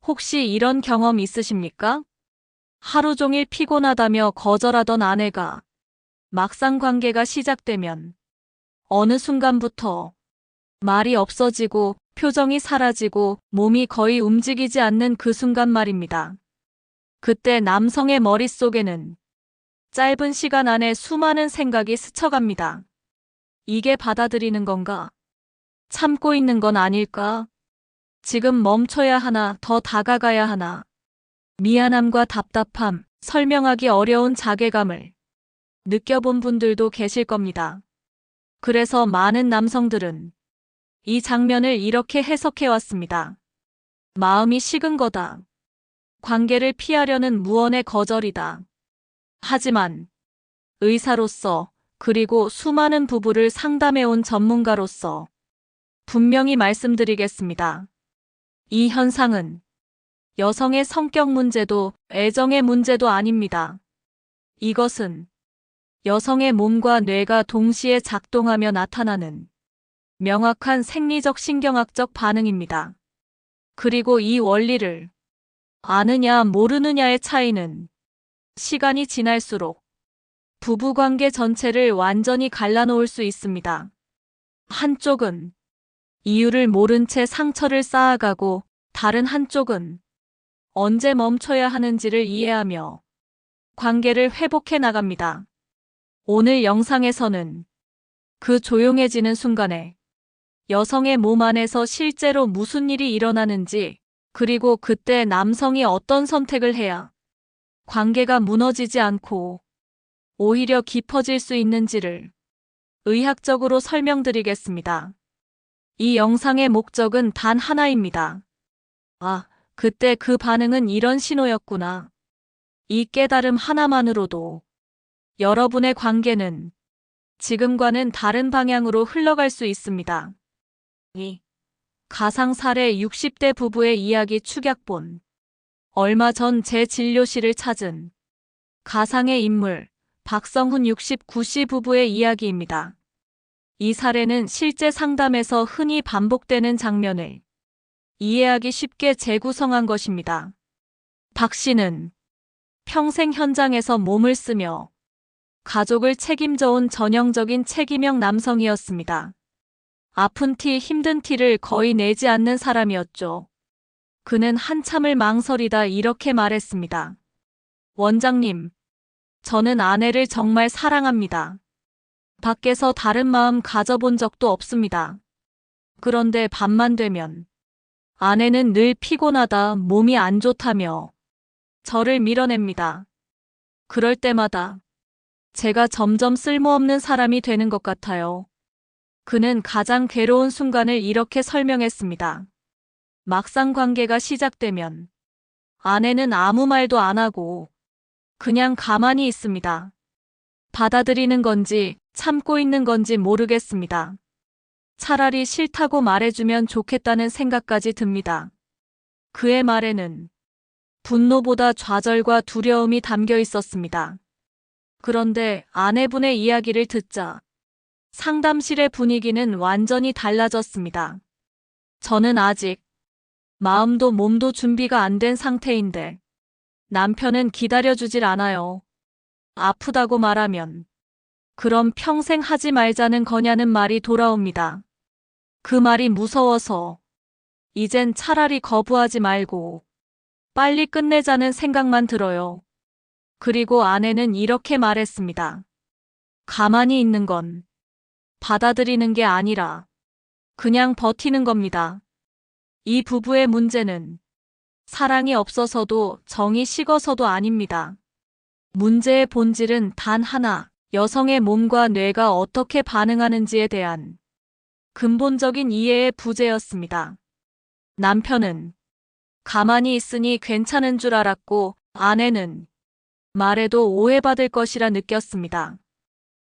혹시 이런 경험 있으십니까? 하루 종일 피곤하다며 거절하던 아내가 막상 관계가 시작되면 어느 순간부터 말이 없어지고 표정이 사라지고 몸이 거의 움직이지 않는 그 순간 말입니다. 그때 남성의 머릿속에는 짧은 시간 안에 수많은 생각이 스쳐갑니다. 이게 받아들이는 건가? 참고 있는 건 아닐까? 지금 멈춰야 하나, 더 다가가야 하나? 미안함과 답답함, 설명하기 어려운 자괴감을 느껴본 분들도 계실 겁니다. 그래서 많은 남성들은 이 장면을 이렇게 해석해 왔습니다. 마음이 식은 거다. 관계를 피하려는 무언의 거절이다. 하지만 의사로서 그리고 수많은 부부를 상담해온 전문가로서 분명히 말씀드리겠습니다. 이 현상은 여성의 성격 문제도 애정의 문제도 아닙니다. 이것은 여성의 몸과 뇌가 동시에 작동하며 나타나는 명확한 생리적 신경학적 반응입니다. 그리고 이 원리를 아느냐 모르느냐의 차이는 시간이 지날수록 부부관계 전체를 완전히 갈라놓을 수 있습니다. 한쪽은 이유를 모른 채 상처를 쌓아가고 다른 한쪽은 언제 멈춰야 하는지를 이해하며 관계를 회복해 나갑니다. 오늘 영상에서는 그 조용해지는 순간에 여성의 몸 안에서 실제로 무슨 일이 일어나는지, 그리고 그때 남성이 어떤 선택을 해야 관계가 무너지지 않고 오히려 깊어질 수 있는지를 의학적으로 설명드리겠습니다. 이 영상의 목적은 단 하나입니다. 아, 그때 그 반응은 이런 신호였구나. 이 깨달음 하나만으로도 여러분의 관계는 지금과는 다른 방향으로 흘러갈 수 있습니다. 2. 가상 사례 60대 부부의 이야기 축약본. 얼마 전 제 진료실을 찾은 가상의 인물 박성훈 69씨 부부의 이야기입니다. 이 사례는 실제 상담에서 흔히 반복되는 장면을 이해하기 쉽게 재구성한 것입니다. 박 씨는 평생 현장에서 몸을 쓰며 가족을 책임져온 전형적인 책임형 남성이었습니다. 아픈 티, 힘든 티를 거의 내지 않는 사람이었죠. 그는 한참을 망설이다 이렇게 말했습니다. 원장님, 저는 아내를 정말 사랑합니다. 밖에서 다른 마음 가져본 적도 없습니다. 그런데 밤만 되면 아내는 늘 피곤하다, 몸이 안 좋다며 저를 밀어냅니다. 그럴 때마다 제가 점점 쓸모없는 사람이 되는 것 같아요. 그는 가장 괴로운 순간을 이렇게 설명했습니다. 막상 관계가 시작되면 아내는 아무 말도 안 하고 그냥 가만히 있습니다. 받아들이는 건지 참고 있는 건지 모르겠습니다. 차라리 싫다고 말해주면 좋겠다는 생각까지 듭니다. 그의 말에는 분노보다 좌절과 두려움이 담겨 있었습니다. 그런데 아내분의 이야기를 듣자 상담실의 분위기는 완전히 달라졌습니다. 저는 아직 마음도 몸도 준비가 안 된 상태인데 남편은 기다려주질 않아요. 아프다고 말하면 그럼 평생 하지 말자는 거냐는 말이 돌아옵니다. 그 말이 무서워서 이젠 차라리 거부하지 말고 빨리 끝내자는 생각만 들어요. 그리고 아내는 이렇게 말했습니다. 가만히 있는 건 받아들이는 게 아니라 그냥 버티는 겁니다. 이 부부의 문제는 사랑이 없어서도 정이 식어서도 아닙니다. 문제의 본질은 단 하나, 여성의 몸과 뇌가 어떻게 반응하는지에 대한 근본적인 이해의 부재였습니다. 남편은 가만히 있으니 괜찮은 줄 알았고 아내는 말해도 오해받을 것이라 느꼈습니다.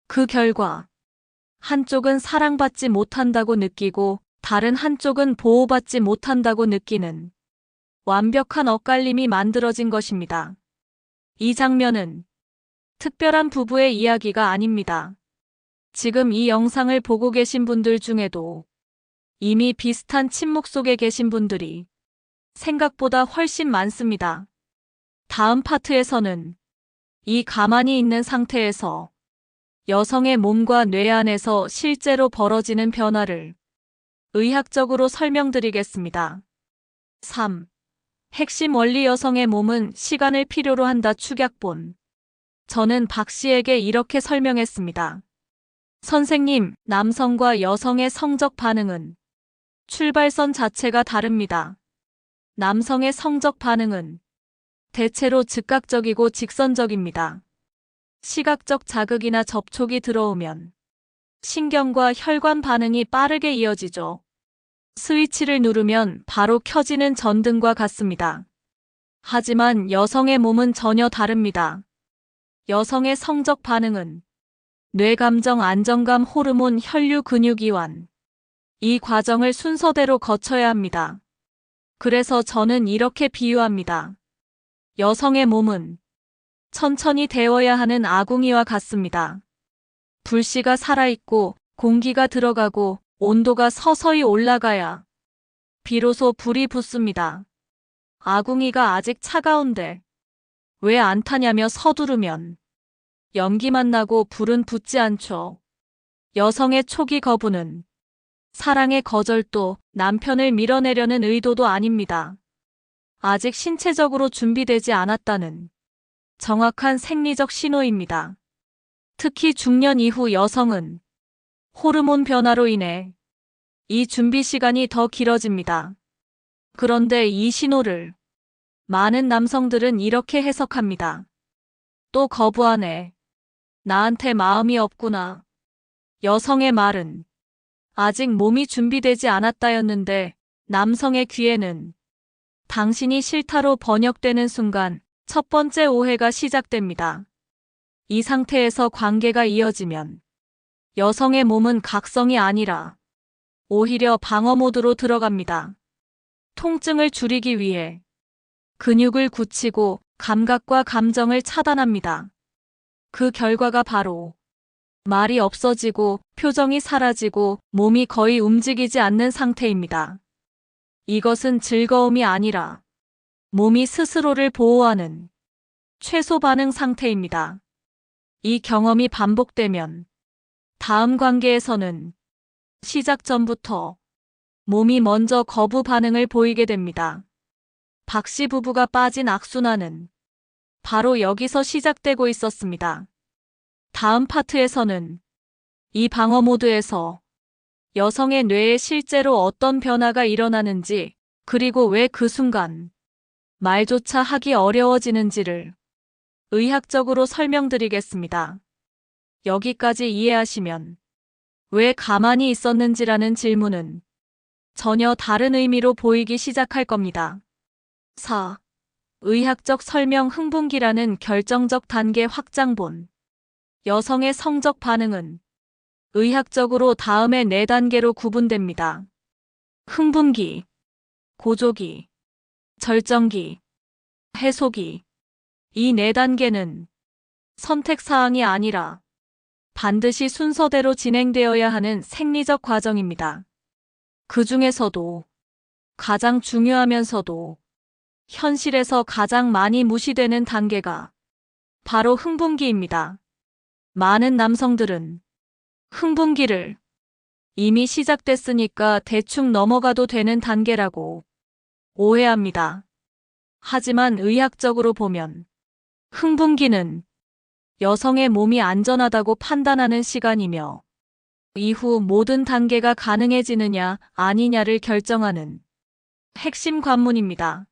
그 결과 한쪽은 사랑받지 못한다고 느끼고 다른 한쪽은 보호받지 못한다고 느끼는 완벽한 엇갈림이 만들어진 것입니다. 이 장면은 특별한 부부의 이야기가 아닙니다. 지금 이 영상을 보고 계신 분들 중에도 이미 비슷한 침묵 속에 계신 분들이 생각보다 훨씬 많습니다. 다음 파트에서는 이 가만히 있는 상태에서 여성의 몸과 뇌 안에서 실제로 벌어지는 변화를 의학적으로 설명드리겠습니다. 3. 핵심 원리 여성의 몸은 시간을 필요로 한다 축약본. 저는 박 씨에게 이렇게 설명했습니다. 선생님, 남성과 여성의 성적 반응은 출발선 자체가 다릅니다. 남성의 성적 반응은 대체로 즉각적이고 직선적입니다. 시각적 자극이나 접촉이 들어오면 신경과 혈관 반응이 빠르게 이어지죠. 스위치를 누르면 바로 켜지는 전등과 같습니다. 하지만 여성의 몸은 전혀 다릅니다. 여성의 성적 반응은 뇌 감정 안정감 호르몬 혈류 근육 이완. 이 과정을 순서대로 거쳐야 합니다. 그래서 저는 이렇게 비유합니다. 여성의 몸은 천천히 데워야 하는 아궁이와 같습니다. 불씨가 살아있고 공기가 들어가고 온도가 서서히 올라가야 비로소 불이 붙습니다. 아궁이가 아직 차가운데 왜 안 타냐며 서두르면 연기만 나고 불은 붙지 않죠. 여성의 초기 거부는 사랑의 거절도 남편을 밀어내려는 의도도 아닙니다. 아직 신체적으로 준비되지 않았다는 정확한 생리적 신호입니다. 특히 중년 이후 여성은 호르몬 변화로 인해 이 준비 시간이 더 길어집니다. 그런데 이 신호를 많은 남성들은 이렇게 해석합니다. 또 거부하네. 나한테 마음이 없구나. 여성의 말은 아직 몸이 준비되지 않았다였는데 남성의 귀에는 당신이 싫다로 번역되는 순간 첫 번째 오해가 시작됩니다. 이 상태에서 관계가 이어지면 여성의 몸은 각성이 아니라 오히려 방어 모드로 들어갑니다. 통증을 줄이기 위해 근육을 굳히고 감각과 감정을 차단합니다. 그 결과가 바로 말이 없어지고 표정이 사라지고 몸이 거의 움직이지 않는 상태입니다. 이것은 즐거움이 아니라 몸이 스스로를 보호하는 최소 반응 상태입니다. 이 경험이 반복되면 다음 관계에서는 시작 전부터 몸이 먼저 거부 반응을 보이게 됩니다. 박 씨 부부가 빠진 악순환은 바로 여기서 시작되고 있었습니다. 다음 파트에서는 이 방어 모드에서 여성의 뇌에 실제로 어떤 변화가 일어나는지 그리고 왜 그 순간 말조차 하기 어려워지는지를 의학적으로 설명드리겠습니다. 여기까지 이해하시면 왜 가만히 있었는지라는 질문은 전혀 다른 의미로 보이기 시작할 겁니다. 4. 의학적 설명 흥분기라는 결정적 단계 확장본. 여성의 성적 반응은 의학적으로 다음의 4단계로 구분됩니다. 흥분기, 고조기, 절정기, 해소기. 이 4단계는 선택사항이 아니라 반드시 순서대로 진행되어야 하는 생리적 과정입니다. 그 중에서도 가장 중요하면서도 현실에서 가장 많이 무시되는 단계가 바로 흥분기입니다. 많은 남성들은 흥분기를 이미 시작됐으니까 대충 넘어가도 되는 단계라고 오해합니다. 하지만 의학적으로 보면 흥분기는 여성의 몸이 안전하다고 판단하는 시간이며 이후 모든 단계가 가능해지느냐 아니냐를 결정하는 핵심 관문입니다.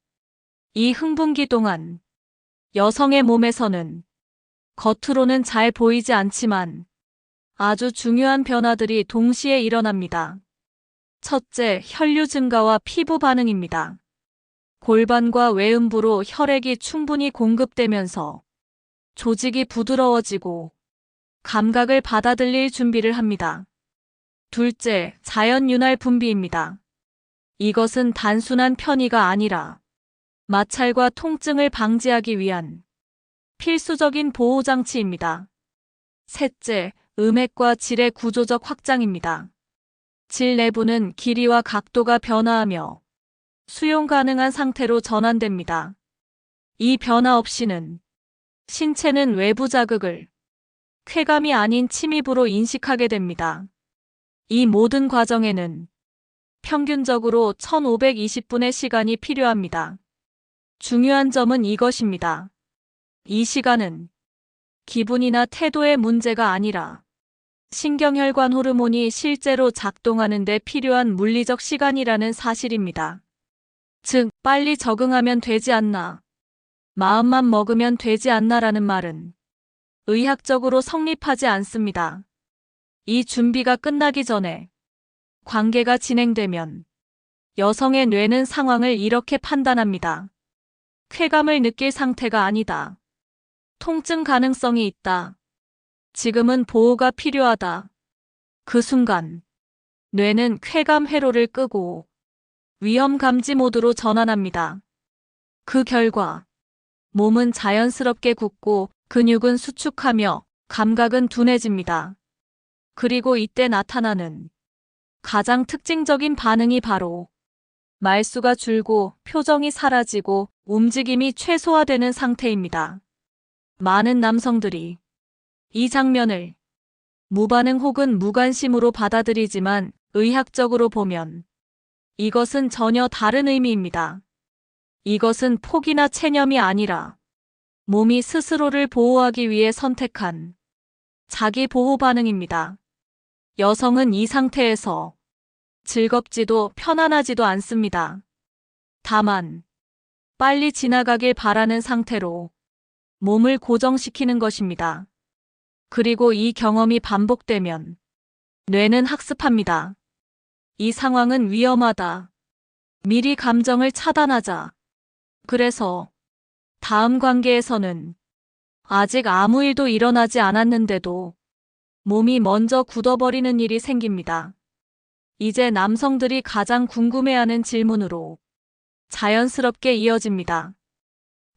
이 흥분기 동안 여성의 몸에서는 겉으로는 잘 보이지 않지만 아주 중요한 변화들이 동시에 일어납니다. 첫째, 혈류 증가와 피부 반응입니다. 골반과 외음부로 혈액이 충분히 공급되면서 조직이 부드러워지고 감각을 받아들일 준비를 합니다. 둘째, 자연 윤활 분비입니다. 이것은 단순한 편의가 아니라 마찰과 통증을 방지하기 위한 필수적인 보호장치입니다. 셋째, 음액과 질의 구조적 확장입니다. 질 내부는 길이와 각도가 변화하며 수용 가능한 상태로 전환됩니다. 이 변화 없이는 신체는 외부 자극을 쾌감이 아닌 침입으로 인식하게 됩니다. 이 모든 과정에는 평균적으로 1520분의 시간이 필요합니다. 중요한 점은 이것입니다. 이 시간은 기분이나 태도의 문제가 아니라 신경혈관 호르몬이 실제로 작동하는 데 필요한 물리적 시간이라는 사실입니다. 즉, 빨리 적응하면 되지 않나, 마음만 먹으면 되지 않나라는 말은 의학적으로 성립하지 않습니다. 이 준비가 끝나기 전에 관계가 진행되면 여성의 뇌는 상황을 이렇게 판단합니다. 쾌감을 느낄 상태가 아니다. 통증 가능성이 있다. 지금은 보호가 필요하다. 그 순간 뇌는 쾌감 회로를 끄고 위험 감지 모드로 전환합니다. 그 결과 몸은 자연스럽게 굳고 근육은 수축하며 감각은 둔해집니다. 그리고 이때 나타나는 가장 특징적인 반응이 바로 말수가 줄고 표정이 사라지고 움직임이 최소화되는 상태입니다. 많은 남성들이 이 장면을 무반응 혹은 무관심으로 받아들이지만 의학적으로 보면 이것은 전혀 다른 의미입니다. 이것은 포기나 체념이 아니라 몸이 스스로를 보호하기 위해 선택한 자기 보호 반응입니다. 여성은 이 상태에서 즐겁지도 편안하지도 않습니다. 다만 빨리 지나가길 바라는 상태로 몸을 고정시키는 것입니다. 그리고 이 경험이 반복되면 뇌는 학습합니다. 이 상황은 위험하다. 미리 감정을 차단하자. 그래서 다음 관계에서는 아직 아무 일도 일어나지 않았는데도 몸이 먼저 굳어버리는 일이 생깁니다. 이제 남성들이 가장 궁금해하는 질문으로 자연스럽게 이어집니다.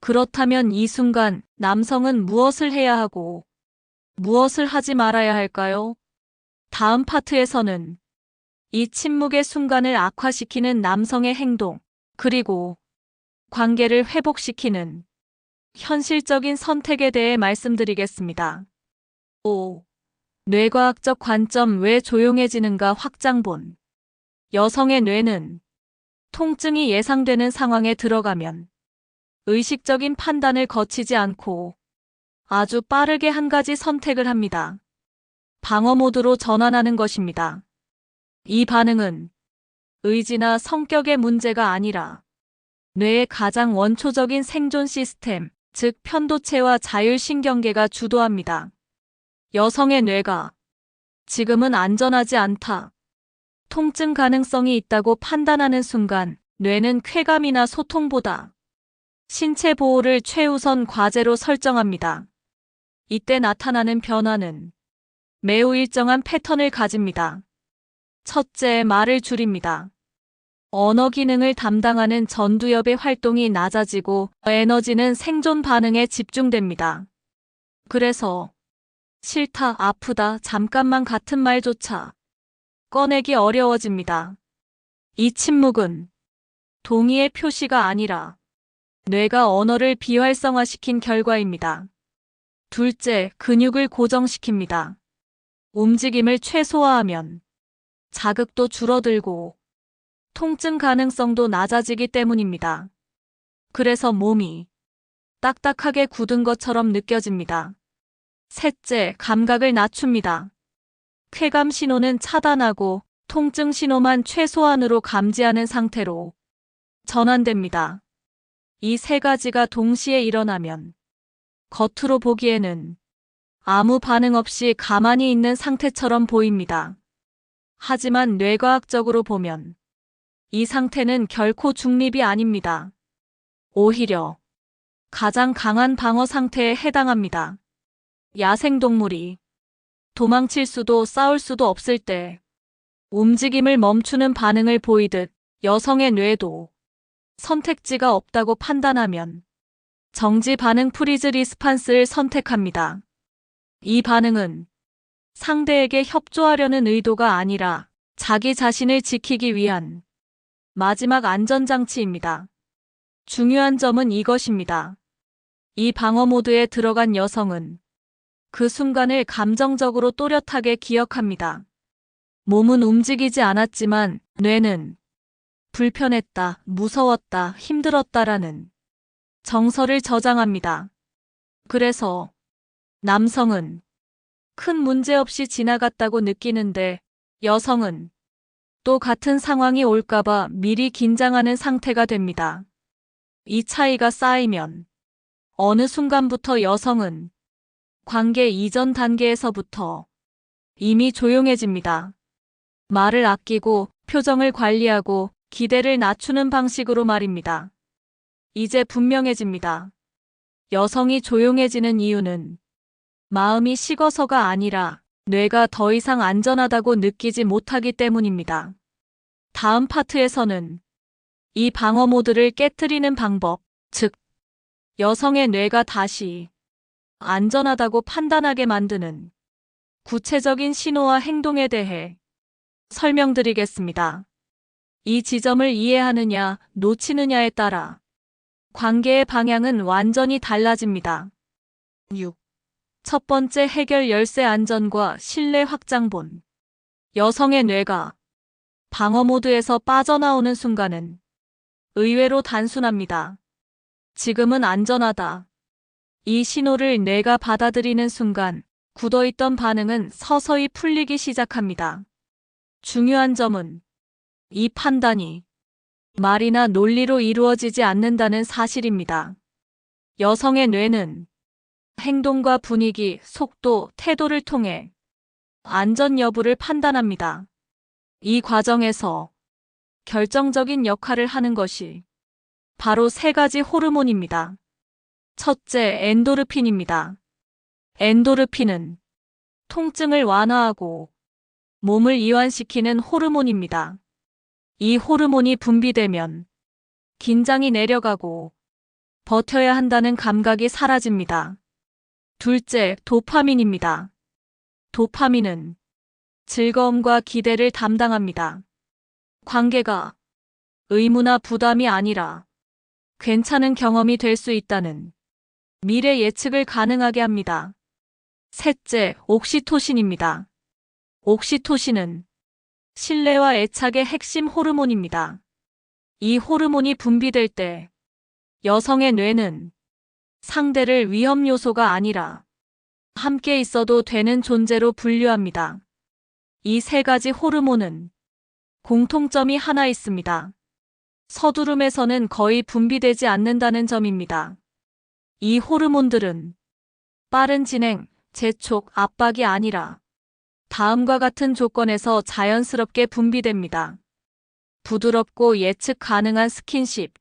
그렇다면 이 순간 남성은 무엇을 해야 하고 무엇을 하지 말아야 할까요? 다음 파트에서는 이 침묵의 순간을 악화시키는 남성의 행동, 그리고 관계를 회복시키는 현실적인 선택에 대해 말씀드리겠습니다. 5. 뇌과학적 관점 왜 조용해지는가 확장본. 여성의 뇌는 통증이 예상되는 상황에 들어가면 의식적인 판단을 거치지 않고 아주 빠르게 한 가지 선택을 합니다. 방어 모드로 전환하는 것입니다. 이 반응은 의지나 성격의 문제가 아니라 뇌의 가장 원초적인 생존 시스템, 즉 편도체와 자율신경계가 주도합니다. 여성의 뇌가 지금은 안전하지 않다, 통증 가능성이 있다고 판단하는 순간 뇌는 쾌감이나 소통보다 신체 보호를 최우선 과제로 설정합니다. 이때 나타나는 변화는 매우 일정한 패턴을 가집니다. 첫째, 말을 줄입니다. 언어 기능을 담당하는 전두엽의 활동이 낮아지고 에너지는 생존 반응에 집중됩니다. 그래서 싫다, 아프다, 잠깐만 같은 말조차 꺼내기 어려워집니다. 이 침묵은 동의의 표시가 아니라 뇌가 언어를 비활성화시킨 결과입니다. 둘째, 근육을 고정시킵니다. 움직임을 최소화하면 자극도 줄어들고 통증 가능성도 낮아지기 때문입니다. 그래서 몸이 딱딱하게 굳은 것처럼 느껴집니다. 셋째, 감각을 낮춥니다. 쾌감 신호는 차단하고 통증 신호만 최소한으로 감지하는 상태로 전환됩니다. 이 세 가지가 동시에 일어나면 겉으로 보기에는 아무 반응 없이 가만히 있는 상태처럼 보입니다. 하지만 뇌과학적으로 보면 이 상태는 결코 중립이 아닙니다. 오히려 가장 강한 방어 상태에 해당합니다. 야생동물이 도망칠 수도 싸울 수도 없을 때 움직임을 멈추는 반응을 보이듯 여성의 뇌도 선택지가 없다고 판단하면 정지 반응 프리즈 리스판스를 선택합니다. 이 반응은 상대에게 협조하려는 의도가 아니라 자기 자신을 지키기 위한 마지막 안전장치입니다. 중요한 점은 이것입니다. 이 방어 모드에 들어간 여성은 그 순간을 감정적으로 또렷하게 기억합니다. 몸은 움직이지 않았지만 뇌는 불편했다, 무서웠다, 힘들었다라는 정서를 저장합니다. 그래서 남성은 큰 문제 없이 지나갔다고 느끼는데 여성은 또 같은 상황이 올까봐 미리 긴장하는 상태가 됩니다. 이 차이가 쌓이면 어느 순간부터 여성은 관계 이전 단계에서부터 이미 조용해집니다. 말을 아끼고 표정을 관리하고 기대를 낮추는 방식으로 말입니다. 이제 분명해집니다. 여성이 조용해지는 이유는 마음이 식어서가 아니라 뇌가 더 이상 안전하다고 느끼지 못하기 때문입니다. 다음 파트에서는 이 방어 모드를 깨트리는 방법, 즉, 여성의 뇌가 다시 안전하다고 판단하게 만드는 구체적인 신호와 행동에 대해 설명드리겠습니다. 이 지점을 이해하느냐, 놓치느냐에 따라 관계의 방향은 완전히 달라집니다. 6. 첫 번째 해결 열쇠 안전과 신뢰 확장본. 여성의 뇌가 방어 모드에서 빠져나오는 순간은 의외로 단순합니다. 지금은 안전하다. 이 신호를 뇌가 받아들이는 순간 굳어있던 반응은 서서히 풀리기 시작합니다. 중요한 점은 이 판단이 말이나 논리로 이루어지지 않는다는 사실입니다. 여성의 뇌는 행동과 분위기, 속도, 태도를 통해 안전 여부를 판단합니다. 이 과정에서 결정적인 역할을 하는 것이 바로 세 가지 호르몬입니다. 첫째, 엔도르핀입니다. 엔도르핀은 통증을 완화하고 몸을 이완시키는 호르몬입니다. 이 호르몬이 분비되면 긴장이 내려가고 버텨야 한다는 감각이 사라집니다. 둘째, 도파민입니다. 도파민은 즐거움과 기대를 담당합니다. 관계가 의무나 부담이 아니라 괜찮은 경험이 될 수 있다는 미래 예측을 가능하게 합니다. 셋째, 옥시토신입니다. 옥시토신은 신뢰와 애착의 핵심 호르몬입니다. 이 호르몬이 분비될 때 여성의 뇌는 상대를 위험 요소가 아니라 함께 있어도 되는 존재로 분류합니다. 이 세 가지 호르몬은 공통점이 하나 있습니다. 서두름에서는 거의 분비되지 않는다는 점입니다. 이 호르몬들은 빠른 진행, 재촉, 압박이 아니라 다음과 같은 조건에서 자연스럽게 분비됩니다. 부드럽고 예측 가능한 스킨십,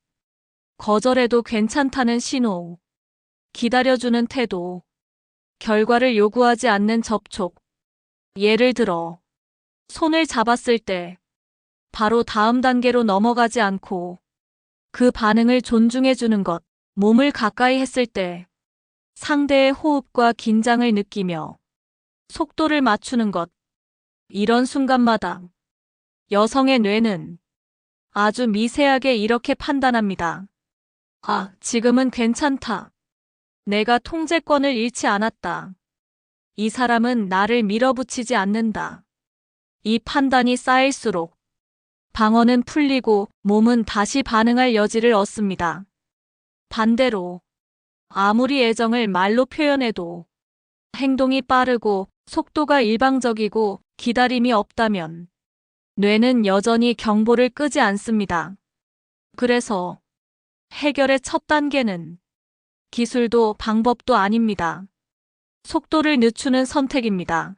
거절해도 괜찮다는 신호, 기다려주는 태도, 결과를 요구하지 않는 접촉. 예를 들어, 손을 잡았을 때 바로 다음 단계로 넘어가지 않고 그 반응을 존중해주는 것, 몸을 가까이 했을 때 상대의 호흡과 긴장을 느끼며 속도를 맞추는 것. 이런 순간마다 여성의 뇌는 아주 미세하게 이렇게 판단합니다. 아, 지금은 괜찮다. 내가 통제권을 잃지 않았다. 이 사람은 나를 밀어붙이지 않는다. 이 판단이 쌓일수록 방어는 풀리고 몸은 다시 반응할 여지를 얻습니다. 반대로 아무리 애정을 말로 표현해도 행동이 빠르고 속도가 일방적이고 기다림이 없다면 뇌는 여전히 경보를 끄지 않습니다. 그래서 해결의 첫 단계는 기술도 방법도 아닙니다. 속도를 늦추는 선택입니다.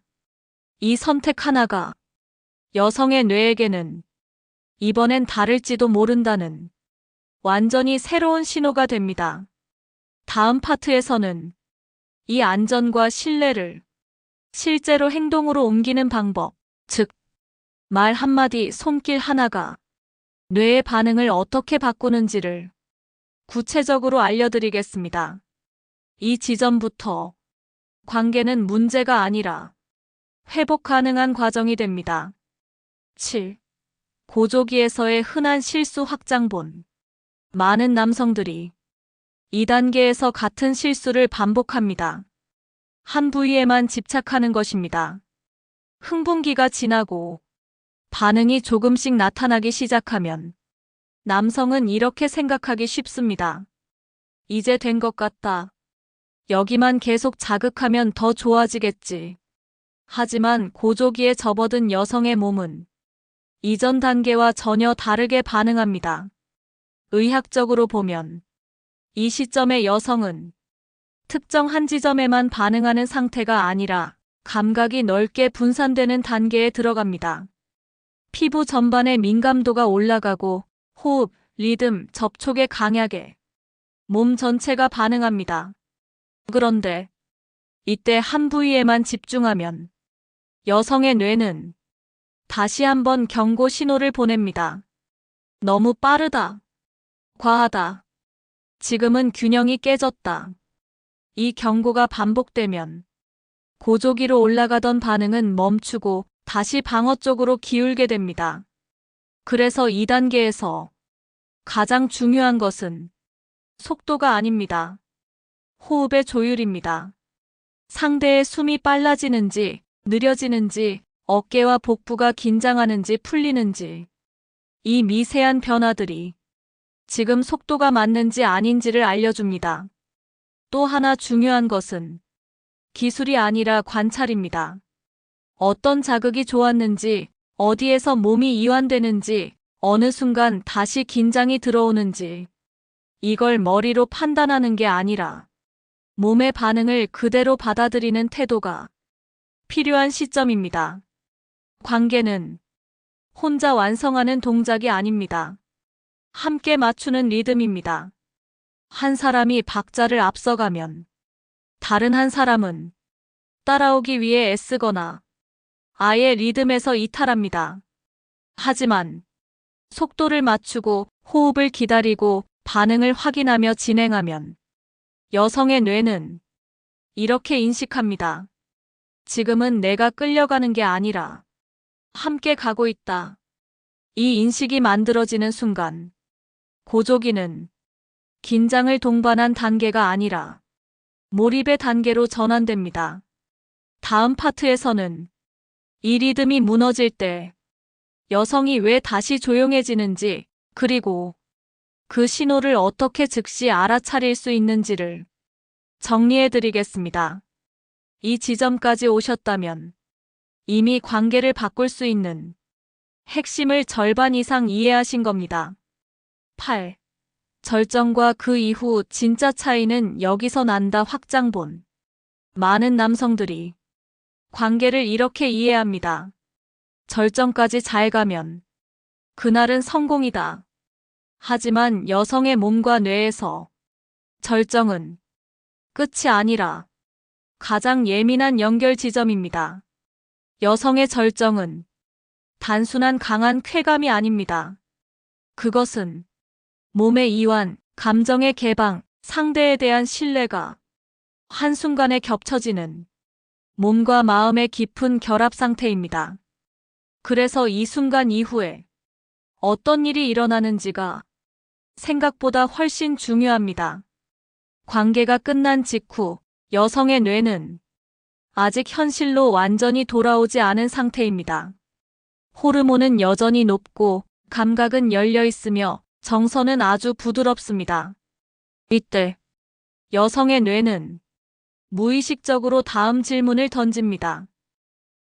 이 선택 하나가 여성의 뇌에게는 이번엔 다를지도 모른다는 완전히 새로운 신호가 됩니다. 다음 파트에서는 이 안전과 신뢰를 실제로 행동으로 옮기는 방법, 즉, 말 한마디, 손길 하나가 뇌의 반응을 어떻게 바꾸는지를 구체적으로 알려드리겠습니다. 이 지점부터 관계는 문제가 아니라 회복 가능한 과정이 됩니다. 7. 고조기에서의 흔한 실수 확장본. 많은 남성들이 2단계에서 같은 실수를 반복합니다. 한 부위에만 집착하는 것입니다. 흥분기가 지나고 반응이 조금씩 나타나기 시작하면 남성은 이렇게 생각하기 쉽습니다. 이제 된 것 같다. 여기만 계속 자극하면 더 좋아지겠지. 하지만 고조기에 접어든 여성의 몸은 이전 단계와 전혀 다르게 반응합니다. 의학적으로 보면 이 시점의 여성은 특정 한 지점에만 반응하는 상태가 아니라 감각이 넓게 분산되는 단계에 들어갑니다. 피부 전반의 민감도가 올라가고 호흡, 리듬, 접촉에 강하게 몸 전체가 반응합니다. 그런데 이때 한 부위에만 집중하면 여성의 뇌는 다시 한번 경고 신호를 보냅니다. 너무 빠르다. 과하다. 지금은 균형이 깨졌다. 이 경고가 반복되면 고조기로 올라가던 반응은 멈추고 다시 방어 쪽으로 기울게 됩니다. 그래서 2단계에서 가장 중요한 것은 속도가 아닙니다. 호흡의 조율입니다. 상대의 숨이 빨라지는지 느려지는지 어깨와 복부가 긴장하는지 풀리는지 이 미세한 변화들이 지금 속도가 맞는지 아닌지를 알려줍니다. 또 하나 중요한 것은 기술이 아니라 관찰입니다. 어떤 자극이 좋았는지, 어디에서 몸이 이완되는지, 어느 순간 다시 긴장이 들어오는지 이걸 머리로 판단하는 게 아니라 몸의 반응을 그대로 받아들이는 태도가 필요한 시점입니다. 관계는 혼자 완성하는 동작이 아닙니다. 함께 맞추는 리듬입니다. 한 사람이 박자를 앞서가면 다른 한 사람은 따라오기 위해 애쓰거나 아예 리듬에서 이탈합니다. 하지만 속도를 맞추고 호흡을 기다리고 반응을 확인하며 진행하면 여성의 뇌는 이렇게 인식합니다. 지금은 내가 끌려가는 게 아니라 함께 가고 있다. 이 인식이 만들어지는 순간 고조기는 긴장을 동반한 단계가 아니라 몰입의 단계로 전환됩니다. 다음 파트에서는 이 리듬이 무너질 때 여성이 왜 다시 조용해지는지 그리고 그 신호를 어떻게 즉시 알아차릴 수 있는지를 정리해드리겠습니다. 이 지점까지 오셨다면 이미 관계를 바꿀 수 있는 핵심을 절반 이상 이해하신 겁니다. 8. 절정과 그 이후 진짜 차이는 여기서 난다. 확장본. 많은 남성들이 관계를 이렇게 이해합니다. 절정까지 잘 가면 그날은 성공이다. 하지만 여성의 몸과 뇌에서 절정은 끝이 아니라 가장 예민한 연결 지점입니다. 여성의 절정은 단순한 강한 쾌감이 아닙니다. 그것은 몸의 이완, 감정의 개방, 상대에 대한 신뢰가 한순간에 겹쳐지는 몸과 마음의 깊은 결합 상태입니다. 그래서 이 순간 이후에 어떤 일이 일어나는지가 생각보다 훨씬 중요합니다. 관계가 끝난 직후 여성의 뇌는 아직 현실로 완전히 돌아오지 않은 상태입니다. 호르몬은 여전히 높고 감각은 열려 있으며 정서는 아주 부드럽습니다. 이때 여성의 뇌는 무의식적으로 다음 질문을 던집니다.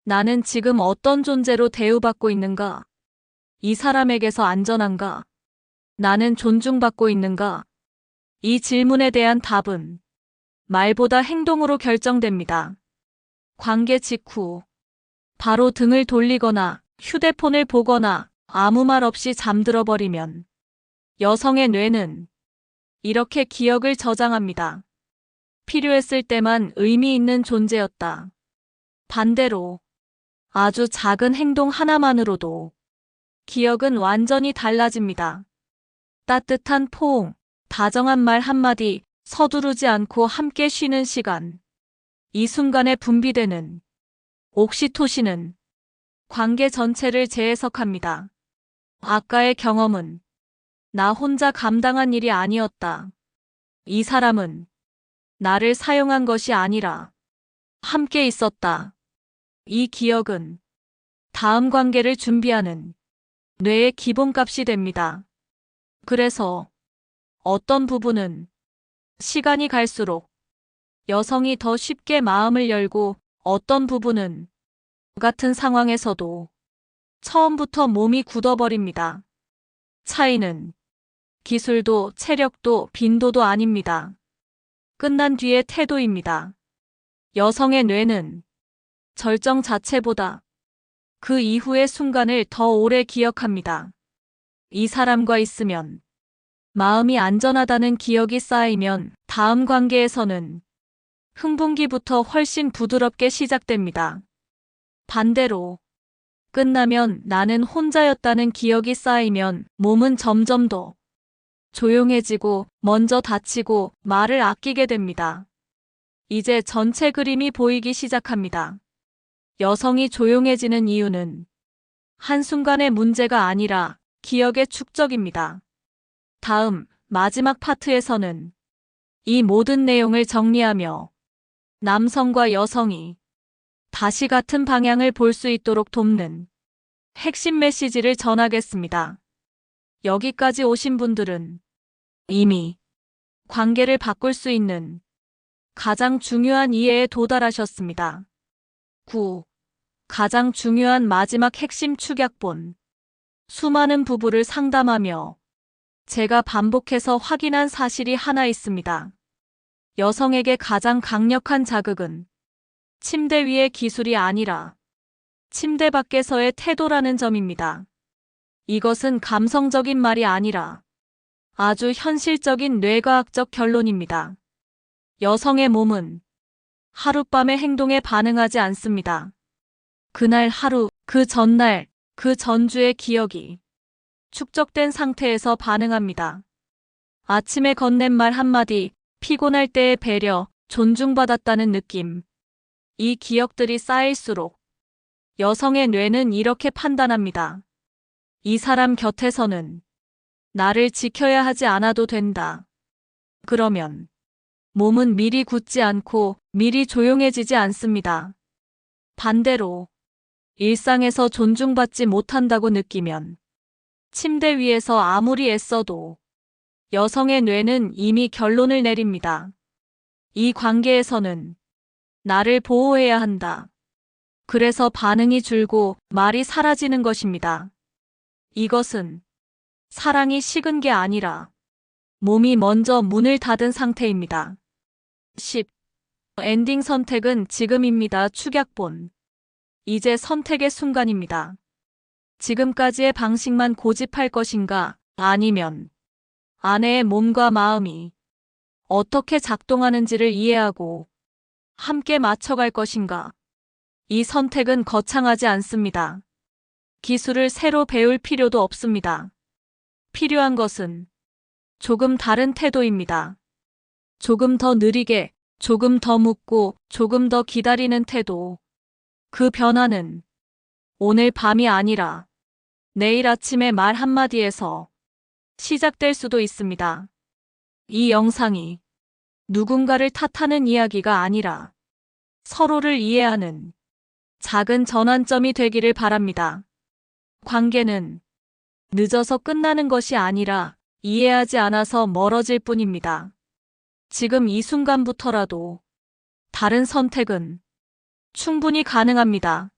나는 지금 어떤 존재로 대우받고 있는가? 이 사람에게서 안전한가? 나는 존중받고 있는가? 이 질문에 대한 답은 말보다 행동으로 결정됩니다. 관계 직후 바로 등을 돌리거나 휴대폰을 보거나 아무 말 없이 잠들어 버리면 여성의 뇌는 이렇게 기억을 저장합니다. 필요했을 때만 의미 있는 존재였다. 반대로 아주 작은 행동 하나만으로도 기억은 완전히 달라집니다. 따뜻한 포옹, 다정한 말 한마디, 서두르지 않고 함께 쉬는 시간. 이 순간에 분비되는 옥시토신은 관계 전체를 재해석합니다. 아까의 경험은 나 혼자 감당한 일이 아니었다. 이 사람은 나를 사용한 것이 아니라 함께 있었다. 이 기억은 다음 관계를 준비하는 뇌의 기본값이 됩니다. 그래서 어떤 부분은 시간이 갈수록 여성이 더 쉽게 마음을 열고 어떤 부분은 같은 상황에서도 처음부터 몸이 굳어버립니다. 차이는 기술도 체력도 빈도도 아닙니다. 끝난 뒤의 태도입니다. 여성의 뇌는 절정 자체보다 그 이후의 순간을 더 오래 기억합니다. 이 사람과 있으면 마음이 안전하다는 기억이 쌓이면 다음 관계에서는 흥분기부터 훨씬 부드럽게 시작됩니다. 반대로 끝나면 나는 혼자였다는 기억이 쌓이면 몸은 점점 더 조용해지고 먼저 다치고 말을 아끼게 됩니다. 이제 전체 그림이 보이기 시작합니다. 여성이 조용해지는 이유는 한순간의 문제가 아니라 기억의 축적입니다. 다음 마지막 파트에서는 이 모든 내용을 정리하며 남성과 여성이 다시 같은 방향을 볼 수 있도록 돕는 핵심 메시지를 전하겠습니다. 여기까지 오신 분들은 이미 관계를 바꿀 수 있는 가장 중요한 이해에 도달하셨습니다. 9. 가장 중요한 마지막 핵심 축약본. 수많은 부부를 상담하며 제가 반복해서 확인한 사실이 하나 있습니다. 여성에게 가장 강력한 자극은 침대 위의 기술이 아니라 침대 밖에서의 태도라는 점입니다. 이것은 감성적인 말이 아니라 아주 현실적인 뇌과학적 결론입니다. 여성의 몸은 하룻밤의 행동에 반응하지 않습니다. 그날 하루, 그 전날, 그 전주의 기억이 축적된 상태에서 반응합니다. 아침에 건넨 말 한마디, 피곤할 때의 배려, 존중받았다는 느낌. 이 기억들이 쌓일수록 여성의 뇌는 이렇게 판단합니다. 이 사람 곁에서는 나를 지켜야 하지 않아도 된다. 그러면 몸은 미리 굳지 않고 미리 조용해지지 않습니다. 반대로 일상에서 존중받지 못한다고 느끼면 침대 위에서 아무리 애써도 여성의 뇌는 이미 결론을 내립니다. 이 관계에서는 나를 보호해야 한다. 그래서 반응이 줄고 말이 사라지는 것입니다. 이것은 사랑이 식은 게 아니라 몸이 먼저 문을 닫은 상태입니다. 10. 엔딩 선택은 지금입니다. 축약본. 이제 선택의 순간입니다. 지금까지의 방식만 고집할 것인가? 아니면 아내의 몸과 마음이 어떻게 작동하는지를 이해하고 함께 맞춰갈 것인가? 이 선택은 거창하지 않습니다. 기술을 새로 배울 필요도 없습니다. 필요한 것은 조금 다른 태도입니다. 조금 더 느리게, 조금 더 묻고, 조금 더 기다리는 태도. 그 변화는 오늘 밤이 아니라 내일 아침의 말 한마디에서 시작될 수도 있습니다. 이 영상이 누군가를 탓하는 이야기가 아니라 서로를 이해하는 작은 전환점이 되기를 바랍니다. 관계는 늦어서 끝나는 것이 아니라 이해하지 않아서 멀어질 뿐입니다. 지금 이 순간부터라도 다른 선택은 충분히 가능합니다.